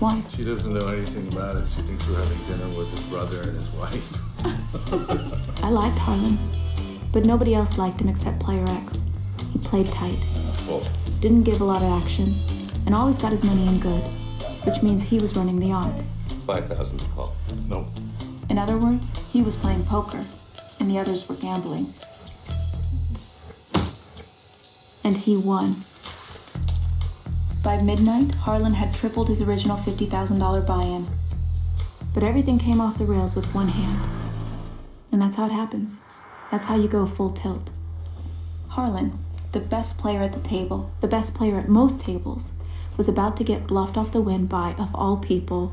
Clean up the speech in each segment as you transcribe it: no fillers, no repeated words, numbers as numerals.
wife. She doesn't know anything about it. She thinks we're having dinner with his brother and his wife. I liked Harlan, but nobody else liked him except Player X. He played tight, Well, didn't give a lot of action, and always got his money in good, which means he was running the odds. 5,000 to call. no. In other words, he was playing poker, and the others were gambling. And he won. By midnight, Harlan had tripled his original $50,000 buy-in. But everything came off the rails with one hand. And that's how it happens. That's how you go full tilt. Harlan, the best player at the table, the best player at most tables, was about to get bluffed off the win by, of all people,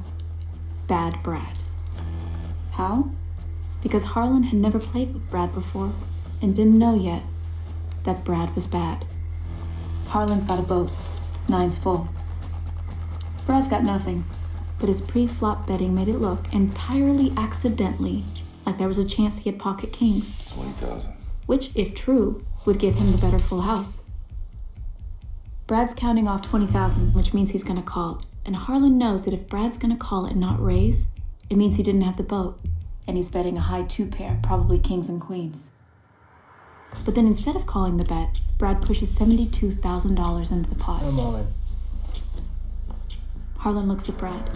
Bad Brad. How? Because Harlan had never played with Brad before and didn't know yet that Brad was bad. Harlan's got a boat. Nine's full. Brad's got nothing, but his pre-flop betting made it look entirely accidentally like there was a chance he had pocket kings, 20,000. which, if true, would give him the better full house. Brad's counting off 20,000, which means he's gonna call, and Harlan knows that if Brad's gonna call and not raise, it means he didn't have the boat, and he's betting a high two pair, probably kings and queens. But then instead of calling the bet, Brad pushes $72,000 into the pot. I'm all in. Harlan looks at Brad.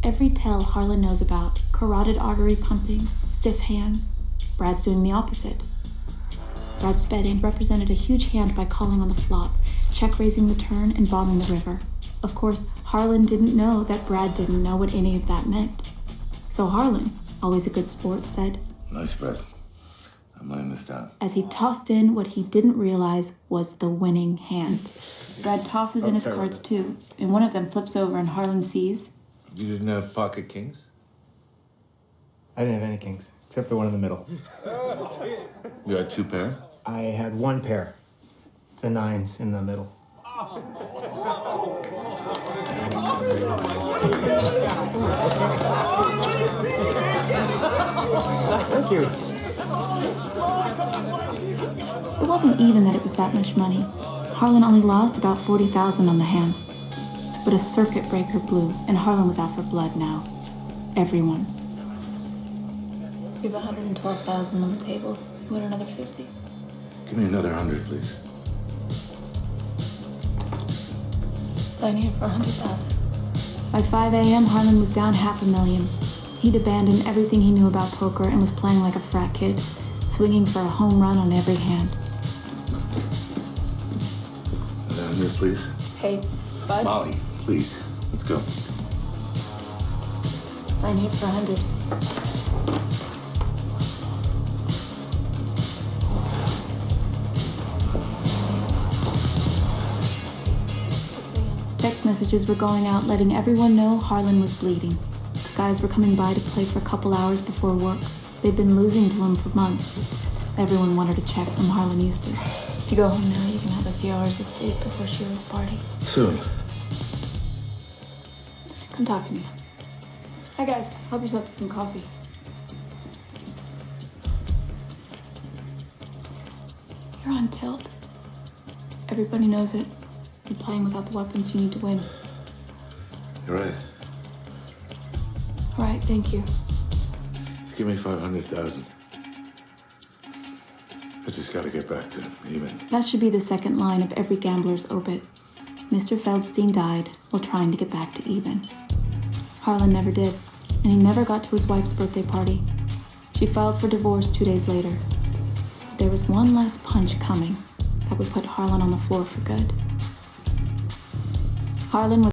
Every tell Harlan knows about, carotid artery pumping, stiff hands, Brad's doing the opposite. Brad's betting represented a huge hand by calling on the flop, check raising the turn, and bombing the river. Of course, Harlan didn't know that Brad didn't know what any of that meant. So Harlan, always a good sport, said, Nice bet. I'm laying this down. as he tossed in what he didn't realize was the winning hand. Brad tosses in his cards too, and one of them flips over and Harlan sees. You didn't have pocket kings? I didn't have any kings, except the one in the middle. You had two pair? I had one pair, the nines in the middle. Thank you. It wasn't even that it was that much money. Harlan only lost about 40,000 on the hand. But a circuit breaker blew, and Harlan was out for blood now. Everyone's. You have 112,000 on the table. You want another 50? Give me another 100, please. Sign here for 100,000. By 5 a.m., Harlan was down $500,000. He'd abandoned everything he knew about poker and was playing like a frat kid, swinging for a home run on every hand. Another 100, please. Hey, bud. Molly, please. Let's go. Sign here for 100. Text messages were going out letting everyone know Harlan was bleeding. Guys were coming by to play for a couple hours before work. They'd been losing to him for months. Everyone wanted a check from Harlan Eustace. If you go home now, you can have a few hours of sleep before Sheila's party. Soon. Come talk to me. Hi guys, help yourself to some coffee. You're on tilt. Everybody knows it. You're playing without the weapons you need to win. You're right. All right, thank you. Just give me 500,000. I just gotta get back to even. That should be the second line of every gambler's obit. Mr. Feldstein died while trying to get back to even. Harlan never did, and he never got to his wife's birthday party. She filed for divorce 2 days later. But there was one last punch coming that would put Harlan on the floor for good. Harlan was